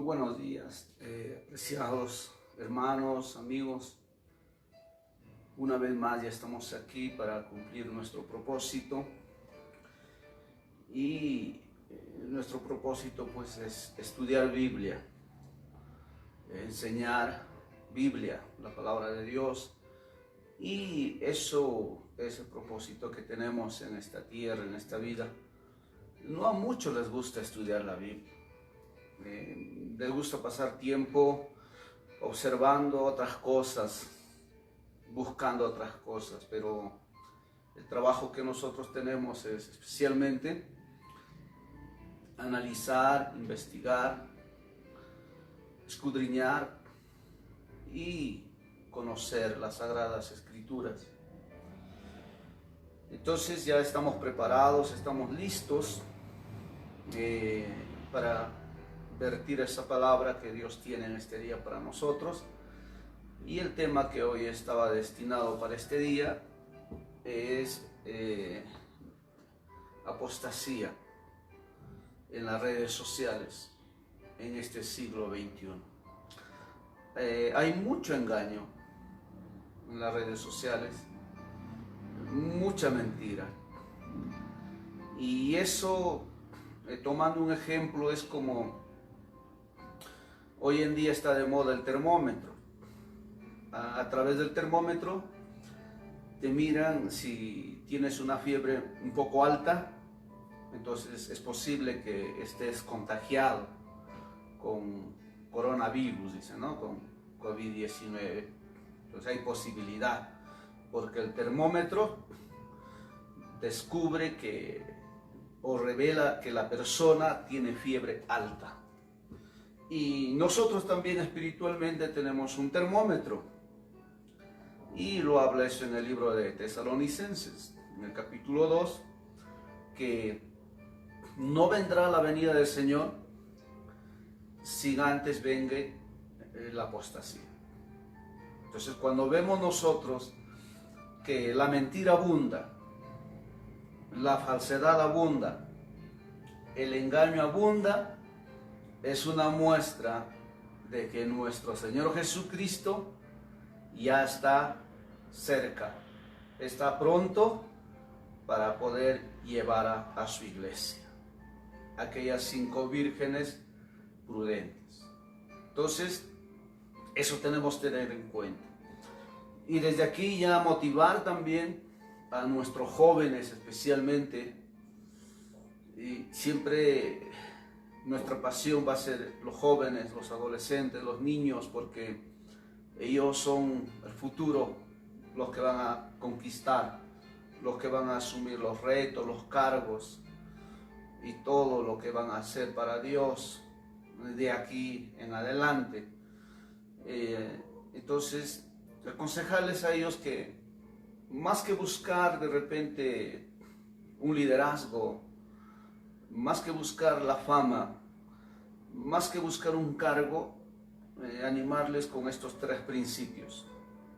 buenos días, apreciados hermanos, amigos. Una vez más ya estamos aquí para cumplir nuestro propósito y nuestro propósito pues es estudiar Biblia, enseñar Biblia, la palabra de Dios, y eso es el propósito que tenemos en esta tierra, en esta vida. No a muchos les gusta estudiar la Biblia. Les gusta pasar tiempo observando otras cosas, buscando otras cosas, pero el trabajo que nosotros tenemos es especialmente analizar, investigar, escudriñar y conocer las Sagradas Escrituras. Entonces ya estamos preparados, estamos listos para vertir esa palabra que Dios tiene en este día para nosotros. Y el tema que hoy estaba destinado para este día es apostasía en las redes sociales en este siglo XXI. Hay mucho engaño en las redes sociales, mucha mentira, y eso, tomando un ejemplo, es como hoy en día está de moda el termómetro. A través del termómetro te miran si tienes una fiebre un poco alta, entonces es posible que estés contagiado con coronavirus, dicen, ¿no? Con COVID-19. Entonces hay posibilidad, porque el termómetro descubre o revela que la persona tiene fiebre alta. Y nosotros también espiritualmente tenemos un termómetro, y lo habla eso en el libro de Tesalonicenses, en el capítulo 2, que no vendrá la venida del Señor sin antes venga la apostasía. Entonces, cuando vemos nosotros que la mentira abunda, la falsedad abunda, el engaño abunda, es una muestra de que nuestro Señor Jesucristo ya está cerca, está pronto para poder llevar a su iglesia, aquellas 5 vírgenes prudentes. Entonces, eso tenemos que tener en cuenta. Y desde aquí ya motivar también a nuestros jóvenes especialmente. Y siempre nuestra pasión va a ser los jóvenes, los adolescentes, los niños, porque ellos son el futuro, los que van a conquistar, los que van a asumir los retos, los cargos y todo lo que van a hacer para Dios de aquí en adelante. Entonces, aconsejarles a ellos que más que buscar de repente un liderazgo, más que buscar la fama, más que buscar un cargo, animarles con estos 3 principios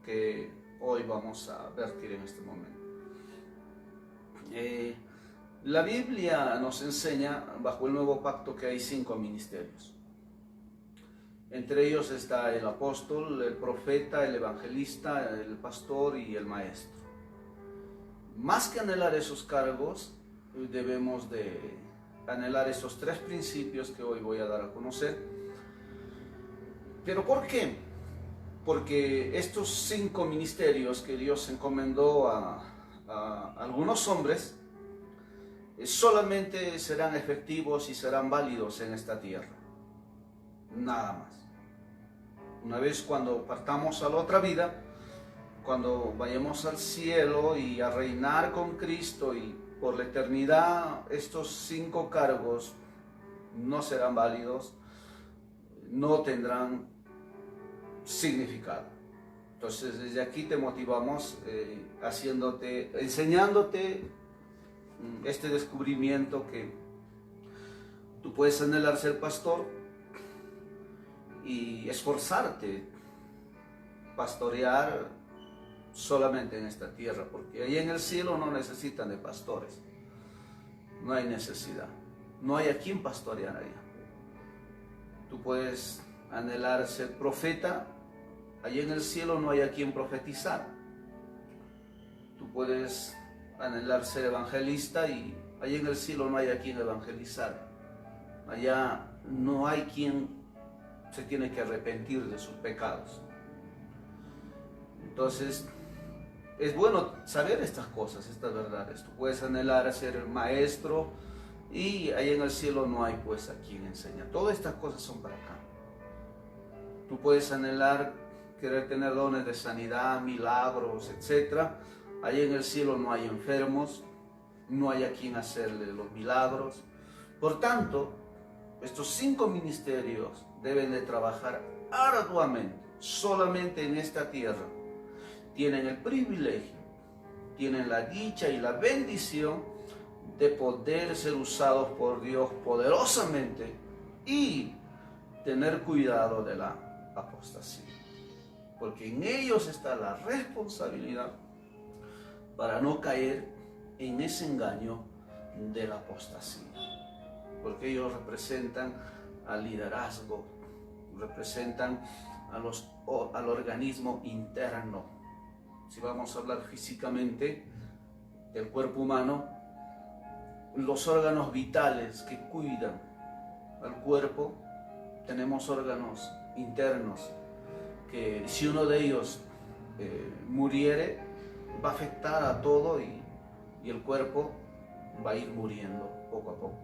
que hoy vamos a vertir en este momento. La Biblia nos enseña, bajo el nuevo pacto, que hay 5 ministerios. Entre ellos está el apóstol, el profeta, el evangelista, el pastor y el maestro. Más que anhelar esos cargos, debemos de anhelar esos 3 principios que hoy voy a dar a conocer. ¿Pero por qué? Porque estos 5 ministerios que Dios encomendó a algunos hombres solamente serán efectivos y serán válidos en esta tierra. Nada más. Una vez cuando partamos a la otra vida, cuando vayamos al cielo y a reinar con Cristo y por la eternidad, estos 5 cargos no serán válidos, no tendrán significado. Entonces, desde aquí te motivamos enseñándote este descubrimiento, que tú puedes anhelar ser pastor y esforzarte, pastorear solamente en esta tierra, porque ahí en el cielo no necesitan de pastores, no hay necesidad, no hay a quien pastorear allá. Tú puedes anhelar ser profeta, allí en el cielo no hay a quien profetizar. Tú puedes anhelar ser evangelista y allí en el cielo no hay a quien evangelizar. Allá no hay quien se tiene que arrepentir de sus pecados. Entonces, es bueno saber estas cosas, estas verdades. Tú puedes anhelar ser maestro y ahí en el cielo no hay pues a quien enseñar. Todas estas cosas son para acá. Tú puedes anhelar, querer tener dones de sanidad, milagros, etc. Ahí en el cielo no hay enfermos, no hay a quien hacerle los milagros. Por tanto, estos 5 ministerios deben de trabajar arduamente, solamente en esta tierra. Tienen el privilegio, tienen la dicha y la bendición de poder ser usados por Dios poderosamente y tener cuidado de la apostasía. Porque en ellos está la responsabilidad para no caer en ese engaño de la apostasía. Porque ellos representan al liderazgo, representan al organismo interno. Si vamos a hablar físicamente del cuerpo humano, los órganos vitales que cuidan al cuerpo, tenemos órganos internos que si uno de ellos muriere, va a afectar a todo y el cuerpo va a ir muriendo poco a poco.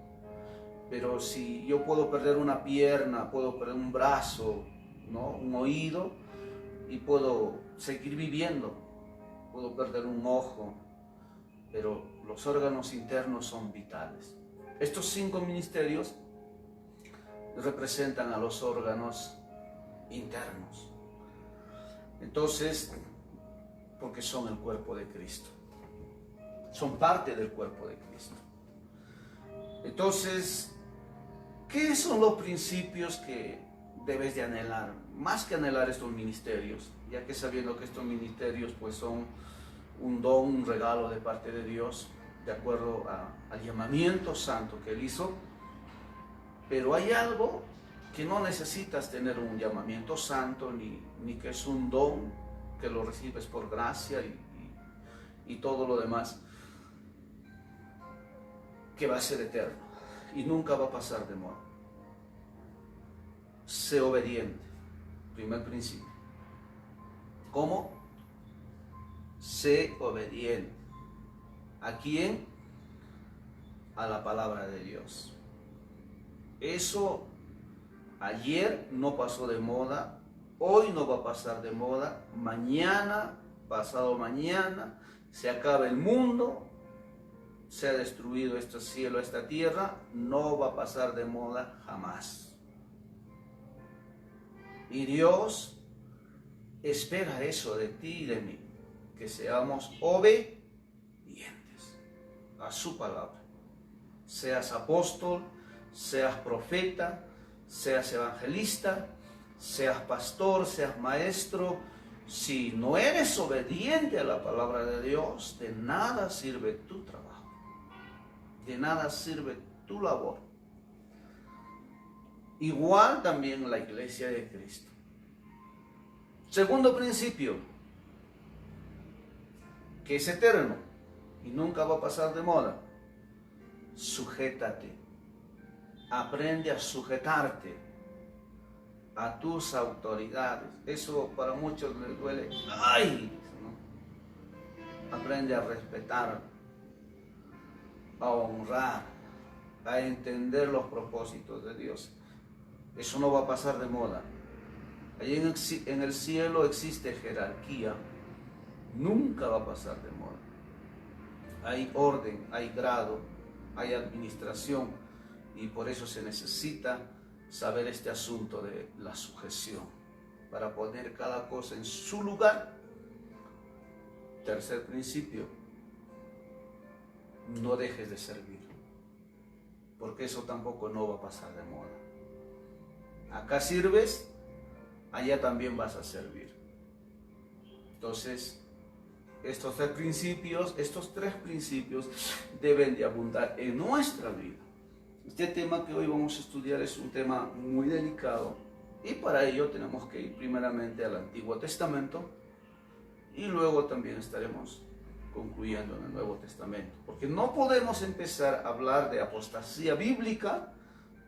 Pero si yo puedo perder una pierna, puedo perder un brazo, ¿no? Un oído, y puedo seguir viviendo, puedo perder un ojo, pero los órganos internos son vitales. Estos 5 ministerios representan a los órganos internos. Entonces, porque son el cuerpo de Cristo, son parte del cuerpo de Cristo. Entonces, ¿qué son los principios que debes de anhelar? Más que anhelar estos ministerios, ya que sabiendo que estos ministerios pues son un don, un regalo de parte de Dios, de acuerdo al llamamiento santo que Él hizo. Pero hay algo que no necesitas tener un llamamiento santo, ni que es un don que lo recibes por gracia y todo lo demás, que va a ser eterno y nunca va a pasar de moda. Sé obediente, primer principio. ¿Cómo? Sé obediente. ¿A quién? A la palabra de Dios. Eso ayer no pasó de moda, hoy no va a pasar de moda, mañana, pasado mañana, se acaba el mundo, se ha destruido este cielo, esta tierra, no va a pasar de moda jamás. Y Dios espera eso de ti y de mí, que seamos obedientes a su palabra. Seas apóstol, seas profeta, seas evangelista, seas pastor, seas maestro, si no eres obediente a la palabra de Dios, de nada sirve tu trabajo, de nada sirve tu labor. Igual también la iglesia de Cristo. Segundo principio, que es eterno y nunca va a pasar de moda. Sujétate. Aprende a sujetarte a tus autoridades. Eso para muchos les duele. ¡Ay! ¿No? Aprende a respetar, a honrar, a entender los propósitos de Dios. Eso no va a pasar de moda. Allí en el cielo existe jerarquía. Nunca va a pasar de moda. Hay orden, hay grado, hay administración, y por eso se necesita saber este asunto de la sujeción, para poner cada cosa en su lugar. Tercer principio, no dejes de servir, porque eso tampoco no va a pasar de moda. Acá sirves, allá también vas a servir. Entonces, estos tres principios deben de abundar en nuestra vida, Este tema que hoy vamos a estudiar es un tema muy delicado y para ello tenemos que ir primeramente al Antiguo Testamento y luego también estaremos concluyendo en el Nuevo Testamento, porque no podemos empezar a hablar de apostasía bíblica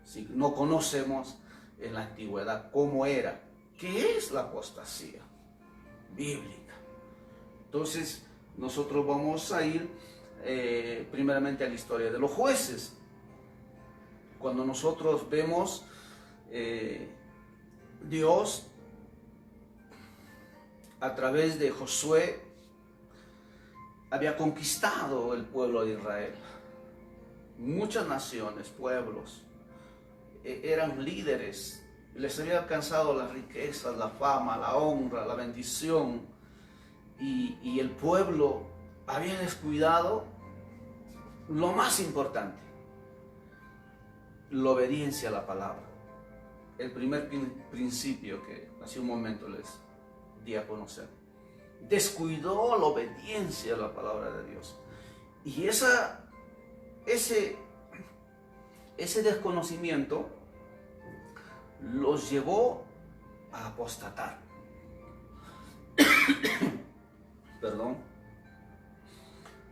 si no conocemos en la antigüedad cómo era, qué es la apostasía bíblica. Entonces nosotros vamos a ir primeramente a la historia de los jueces. Cuando nosotros vemos Dios a través de Josué había conquistado el pueblo de Israel. Muchas naciones, pueblos, eran líderes, les había alcanzado las riquezas, la fama, la honra, la bendición, y el pueblo había descuidado lo más importante, la obediencia a la palabra. El primer principio que hace un momento les di a conocer. Descuidó la obediencia a la palabra de Dios. Y ese desconocimiento los llevó a apostatar. Perdón.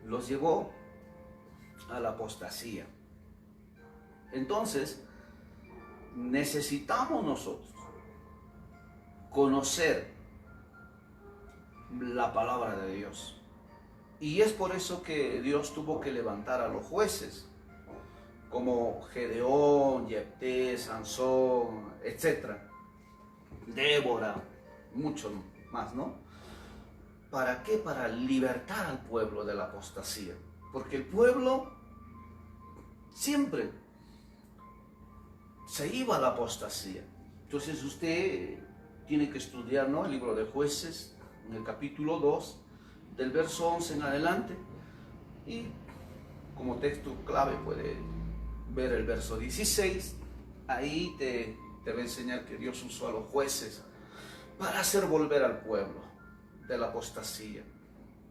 Los llevó a la apostasía. Entonces, necesitamos nosotros conocer la palabra de Dios. Y es por eso que Dios tuvo que levantar a los jueces, como Gedeón, Jefté, Sansón, etc. Débora, muchos más, ¿no? ¿Para qué? Para libertar al pueblo de la apostasía. Porque el pueblo siempre se iba a la apostasía. Entonces usted tiene que estudiar, ¿no?, el libro de Jueces, en el capítulo 2, del verso 11 en adelante, y como texto clave puede ver el verso 16. Ahí te va a enseñar que Dios usó a los jueces para hacer volver al pueblo de la apostasía.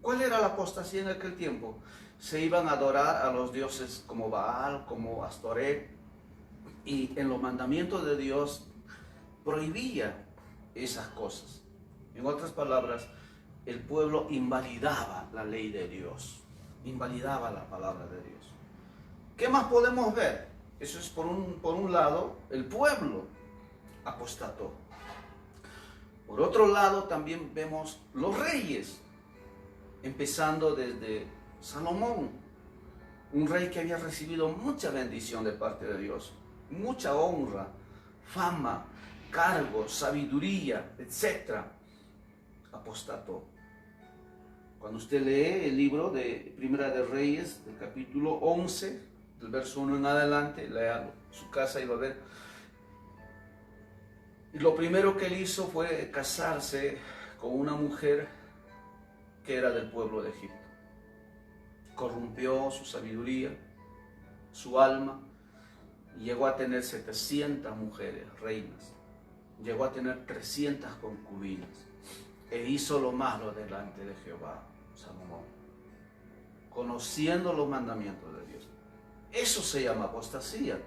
¿Cuál era la apostasía en aquel tiempo? Se iban a adorar a los dioses como Baal, como Astoret, y en los mandamientos de Dios prohibía esas cosas. En otras palabras, el pueblo invalidaba la ley de Dios, invalidaba la palabra de Dios. ¿Qué más podemos ver? Eso es por un lado, el pueblo apostató. Por otro lado, también vemos los reyes, empezando desde Salomón, un rey que había recibido mucha bendición de parte de Dios, mucha honra, fama, cargos, sabiduría, etc. Apostató. Cuando usted lee el libro de Primera de Reyes, del capítulo 11, del verso 1 en adelante, léalo en su casa y va a ver. Y lo primero que él hizo fue casarse con una mujer que era del pueblo de Egipto. Corrompió su sabiduría, su alma, y llegó a tener 700 mujeres, reinas. Llegó a tener 300 concubinas. E hizo lo malo delante de Jehová, Salomón, conociendo los mandamientos de Dios. Eso se llama apostasía.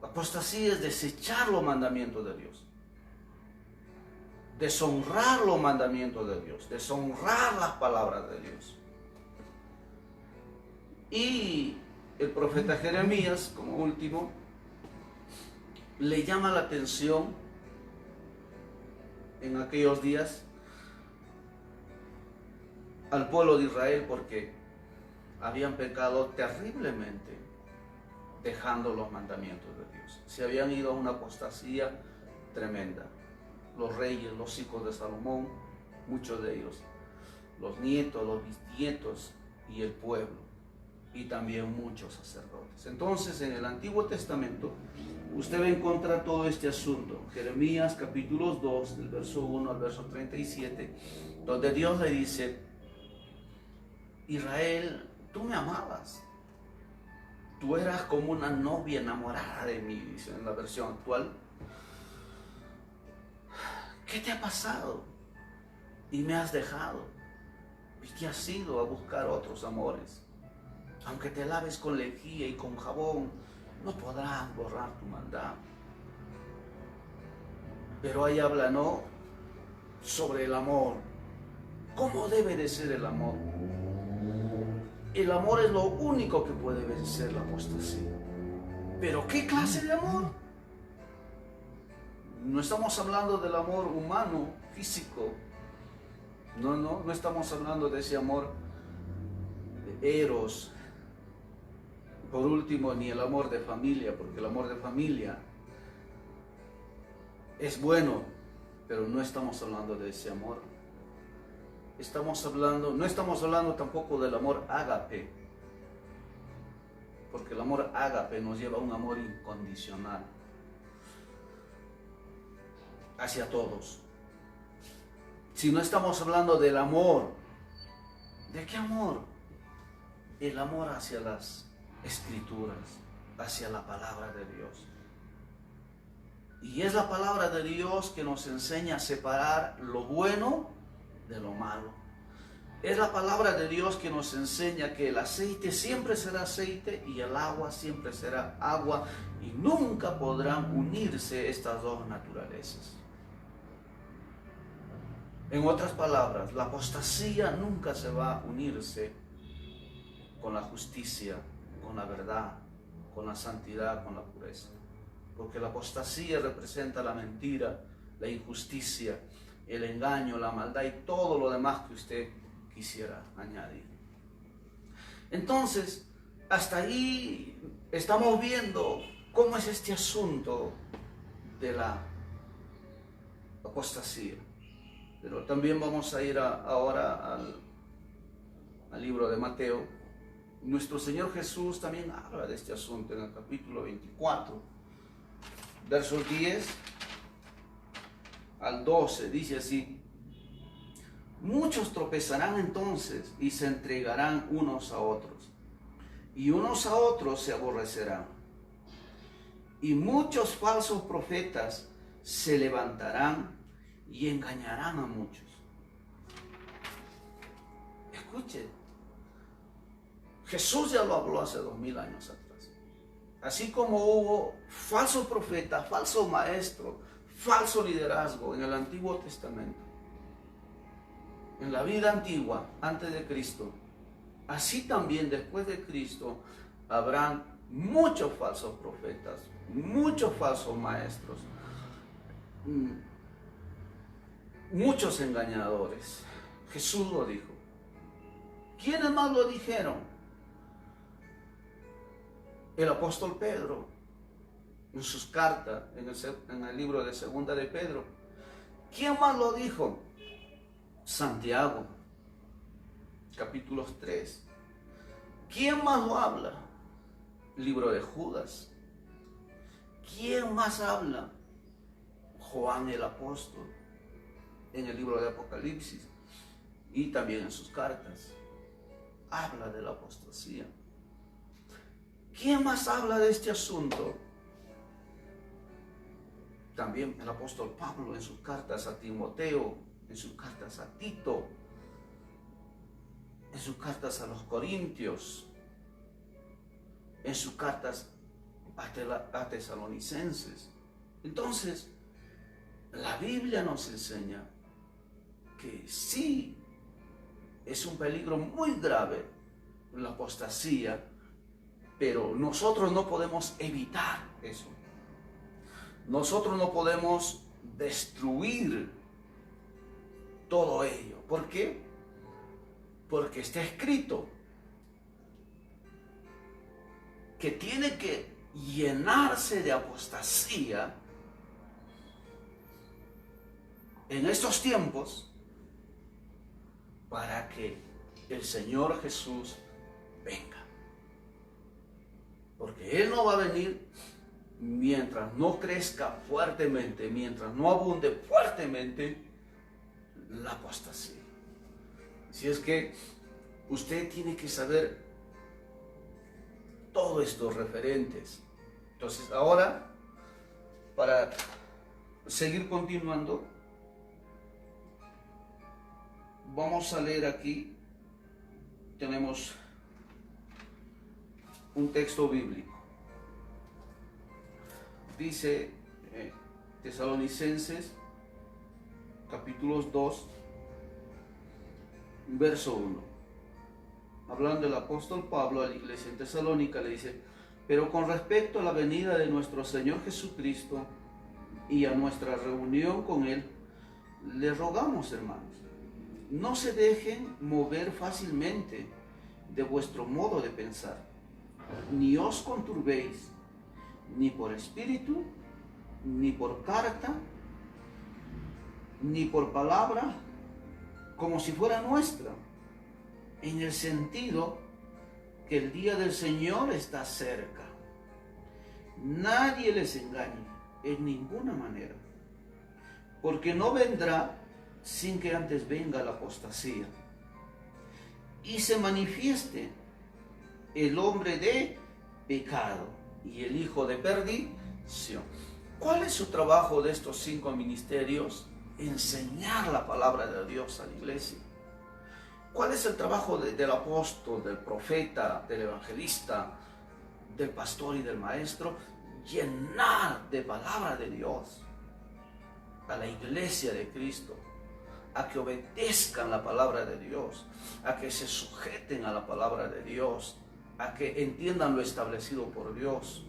Apostasía es desechar los mandamientos de Dios, deshonrar los mandamientos de Dios, deshonrar las palabras de Dios. Y el profeta Jeremías, como último, le llama la atención en aquellos días al pueblo de Israel, porque habían pecado terriblemente dejando los mandamientos de Dios. Se habían ido a una apostasía tremenda. Los reyes, los hijos de Salomón, muchos de ellos, los nietos, los bisnietos y el pueblo, y también muchos sacerdotes. Entonces, en el Antiguo Testamento usted va a encontrar todo este asunto. Jeremías capítulos 2, del verso 1 al verso 37, donde Dios le dice: Israel, tú me amabas, tú eras como una novia enamorada de mí, dice en la versión actual. ¿Qué te ha pasado? Y me has dejado, y te has ido a buscar otros amores. Aunque te laves con lejía y con jabón, no podrán borrar tu maldad. Pero ahí habla, ¿no?, sobre el amor. ¿Cómo debe de ser el amor? El amor es lo único que puede vencer la apostasía. ¿Pero qué clase de amor? No estamos hablando del amor humano, físico. No estamos hablando de ese amor de eros. Por último, ni el amor de familia, porque el amor de familia es bueno, pero no estamos hablando de ese amor. No estamos hablando tampoco del amor ágape, porque el amor ágape nos lleva a un amor incondicional hacia todos. Si no estamos hablando del amor, ¿de qué amor? El amor hacia las Escrituras, hacia la palabra de Dios. Y es la palabra de Dios que nos enseña a separar lo bueno de lo malo. Es la palabra de Dios que nos enseña que el aceite siempre será aceite y el agua siempre será agua, y nunca podrán unirse estas dos naturalezas. En otras palabras, la apostasía nunca se va a unirse con la justicia, con la verdad, con la santidad, con la pureza. Porque la apostasía representa la mentira, la injusticia, el engaño, la maldad y todo lo demás que usted quisiera añadir. Entonces, hasta ahí estamos viendo cómo es este asunto de la apostasía. Pero también vamos a ir ahora al libro de Mateo. Nuestro Señor Jesús también habla de este asunto en el capítulo 24, versos 10 al 12, dice así: muchos tropezarán entonces y se entregarán unos a otros, y unos a otros se aborrecerán. Y muchos falsos profetas se levantarán y engañarán a muchos. Escuche, Jesús ya lo habló hace 2000 años atrás. Así como hubo falsos profetas, falsos maestros, falso liderazgo en el Antiguo Testamento, en la vida antigua, antes de Cristo, así también después de Cristo habrán muchos falsos profetas, muchos falsos maestros, muchos engañadores. Jesús lo dijo. ¿Quiénes más lo dijeron? El apóstol Pedro, en sus cartas, en el libro de Segunda de Pedro. ¿Quién más lo dijo? Santiago, capítulos 3. ¿Quién más lo habla? Libro de Judas. ¿Quién más habla? Juan el apóstol, en el libro de Apocalipsis y también en sus cartas. Habla de la apostasía. ¿Quién más habla de este asunto? También el apóstol Pablo en sus cartas a Timoteo, en sus cartas a Tito, en sus cartas a los Corintios, en sus cartas a Tesalonicenses. Entonces, la Biblia nos enseña que sí es un peligro muy grave la apostasía, pero nosotros no podemos evitar eso. Nosotros no podemos destruir todo ello. ¿Por qué? Porque está escrito que tiene que llenarse de apostasía en estos tiempos para que el Señor Jesús venga. Porque Él no va a venir mientras no crezca fuertemente, mientras no abunde fuertemente la apostasía. Así es que usted tiene que saber todos estos referentes. Entonces ahora, para seguir continuando, vamos a leer aquí. Tenemos un texto bíblico. Dice Tesalonicenses, capítulos 2, verso 1. Hablando el apóstol Pablo a la iglesia en Tesalónica, le dice: pero con respecto a la venida de nuestro Señor Jesucristo y a nuestra reunión con Él, les rogamos, hermanos, no se dejen mover fácilmente de vuestro modo de pensar, ni os conturbéis, ni por espíritu, ni por carta, ni por palabra, como si fuera nuestra, en el sentido que el día del Señor está cerca. Nadie les engañe en ninguna manera, porque no vendrá sin que antes venga la apostasía y se manifieste el hombre de pecado y el hijo de perdición. ¿Cuál es su trabajo de estos 5 ministerios? Enseñar la palabra de Dios a la iglesia. ¿Cuál es el trabajo del apóstol, del profeta, del evangelista, del pastor y del maestro? Llenar de palabra de Dios a la iglesia de Cristo, a que obedezcan la palabra de Dios, a que se sujeten a la palabra de Dios, a que entiendan lo establecido por Dios,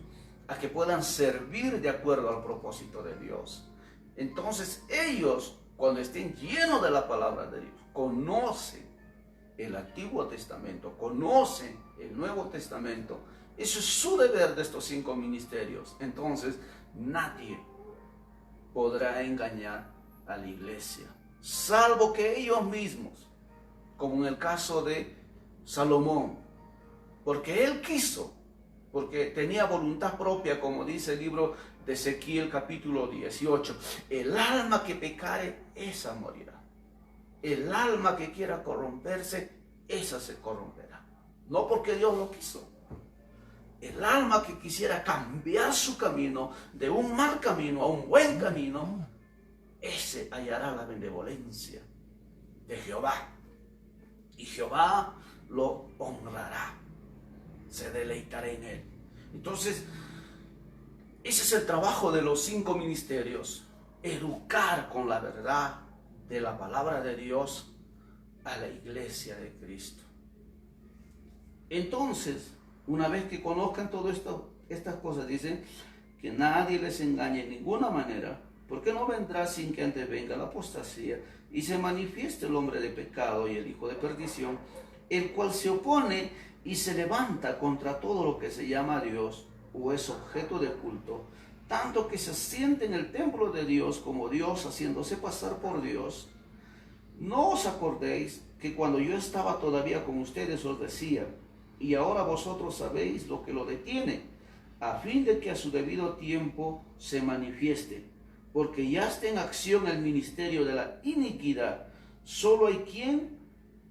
a que puedan servir de acuerdo al propósito de Dios. Entonces ellos, cuando estén llenos de la palabra de Dios, conocen el Antiguo Testamento, conocen el Nuevo Testamento. Eso es su deber de estos 5 ministerios. Entonces nadie podrá engañar a la iglesia, salvo que ellos mismos, como en el caso de Salomón, porque él quiso, porque tenía voluntad propia, como dice el libro de Ezequiel capítulo 18, el alma que pecare, esa morirá. El alma que quiera corromperse, esa se corromperá. No porque Dios lo quiso. El alma que quisiera cambiar su camino de un mal camino a un buen camino, ese hallará la benevolencia de Jehová. Y Jehová lo honrará. Se deleitará en él. Entonces, ese es el trabajo de los 5 ministerios. Educar con la verdad de la palabra de Dios a la iglesia de Cristo. Entonces, una vez que conozcan todo esto, estas cosas, dicen que nadie les engañe de ninguna manera, porque no vendrá sin que antes venga la apostasía y se manifieste el hombre de pecado y el hijo de perdición, el cual se opone y se levanta contra todo lo que se llama Dios o es objeto de culto, tanto que se siente en el templo de Dios como Dios, haciéndose pasar por Dios. No os acordéis que cuando yo estaba todavía con ustedes os decía, y ahora vosotros sabéis lo que lo detiene, a fin de que a su debido tiempo se manifieste, porque ya está en acción el ministerio de la iniquidad. Solo hay quien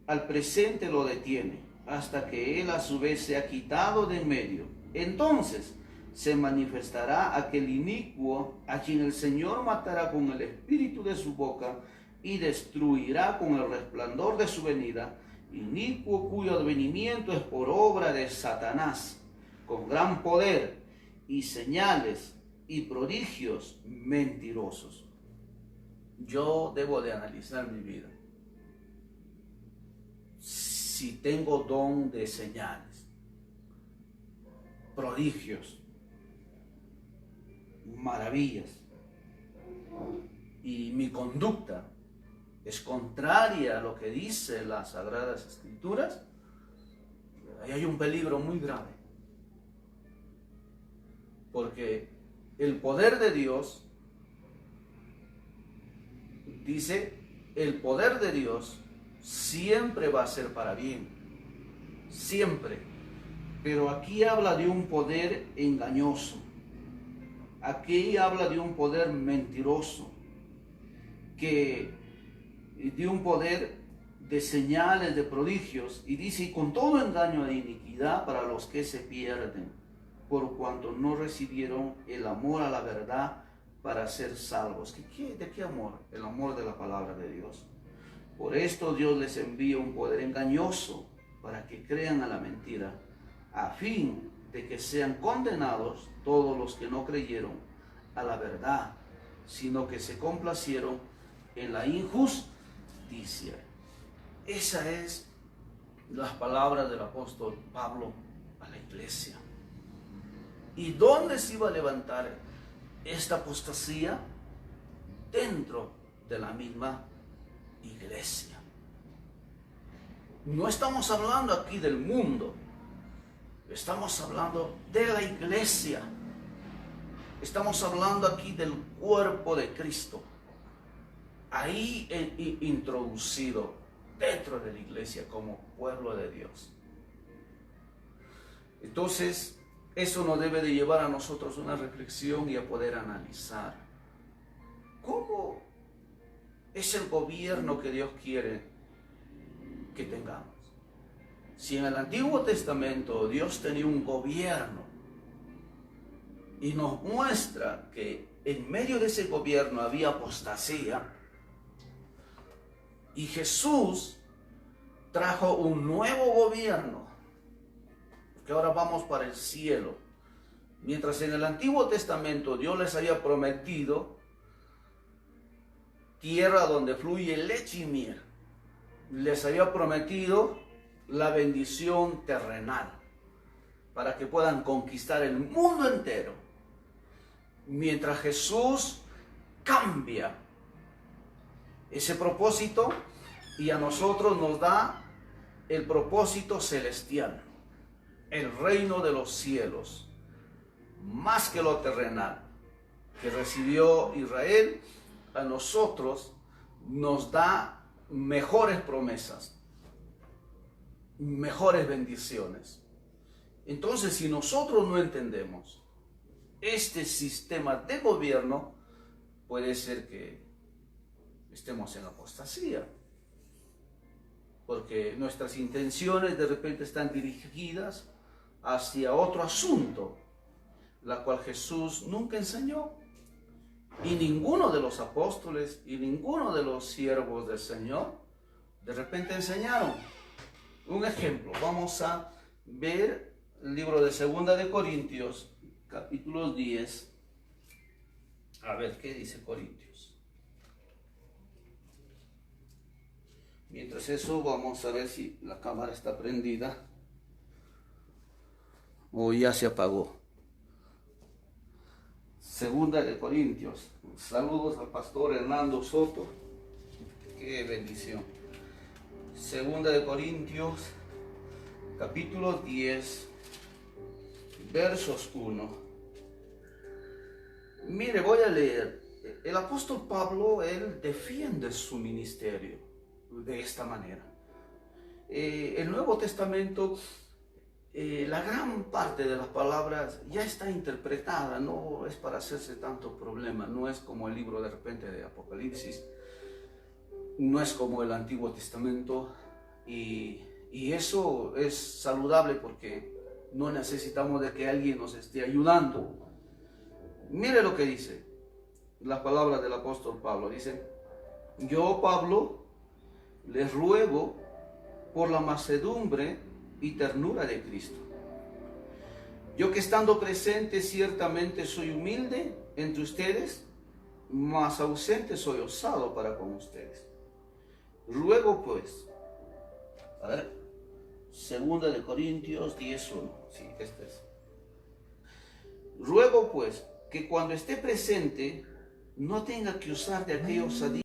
al presente lo detiene, hasta que él a su vez se ha quitado de en medio. Entonces se manifestará aquel inicuo, a quien el Señor matará con el espíritu de su boca y destruirá con el resplandor de su venida, inicuo cuyo advenimiento es por obra de Satanás, con gran poder y señales y prodigios mentirosos. Yo debo de analizar mi vida. Si tengo don de señales, prodigios, maravillas, y mi conducta es contraria a lo que dice las Sagradas Escrituras, ahí hay un peligro muy grave. Porque el poder de Dios, dice, el poder de Dios siempre va a ser para bien. Siempre. Pero aquí habla de un poder engañoso. Aquí habla de un poder mentiroso. De un poder de señales, de prodigios, y dice, y con todo engaño de iniquidad para los que se pierden, por cuanto no recibieron el amor a la verdad para ser salvos. ¿De qué amor? El amor de la palabra de Dios. Por esto Dios les envía un poder engañoso para que crean a la mentira, a fin de que sean condenados todos los que no creyeron a la verdad, sino que se complacieron en la injusticia. Esa es las palabras del apóstol Pablo a la iglesia. ¿Y dónde se iba a levantar esta apostasía? Dentro de la misma iglesia. No estamos hablando aquí del mundo, estamos hablando de la iglesia. Estamos hablando aquí del cuerpo de Cristo, ahí introducido dentro de la iglesia como pueblo de Dios. Entonces, eso nos debe de llevar a nosotros una reflexión y a poder analizar cómo es el gobierno que Dios quiere que tengamos. Si en el Antiguo Testamento Dios tenía un gobierno y nos muestra que en medio de ese gobierno había apostasía, y Jesús trajo un nuevo gobierno, que ahora vamos para el cielo. Mientras en el Antiguo Testamento Dios les había prometido tierra donde fluye leche y miel, les había prometido la bendición terrenal para que puedan conquistar el mundo entero. Mientras Jesús cambia ese propósito y a nosotros nos da el propósito celestial, el reino de los cielos, más que lo terrenal que recibió Israel, a nosotros nos da mejores promesas, mejores bendiciones. Entonces, si nosotros no entendemos este sistema de gobierno, puede ser que estemos en apostasía, porque nuestras intenciones de repente están dirigidas hacia otro asunto, la cual Jesús nunca enseñó, y ninguno de los apóstoles y ninguno de los siervos del Señor de repente enseñaron. Un ejemplo, vamos a ver el libro de 2 de Corintios, capítulo 10. A ver, ¿qué dice Corintios? Mientras eso, vamos a ver si la cámara está prendida o ya se apagó. 2 de Corintios. Saludos al pastor Hernando Soto. Qué bendición. 2 de Corintios, capítulo 10, versos 1. Mire, voy a leer. El apóstol Pablo, él defiende su ministerio de esta manera. El Nuevo Testamento, la gran parte de las palabras ya está interpretada, no es para hacerse tanto problema, no es como el libro de repente de Apocalipsis, no es como el Antiguo Testamento, y eso es saludable porque no necesitamos de que alguien nos esté ayudando. Mire lo que dice las palabras del apóstol Pablo. Dice: yo, Pablo, les ruego por la mansedumbre y ternura de Cristo. Yo, que estando presente ciertamente soy humilde entre ustedes, mas ausente soy osado para con ustedes. Ruego pues, a ver, 2 de Corintios 10:1, sí, este es. Ruego pues que cuando esté presente no tenga que usar de aquella osadía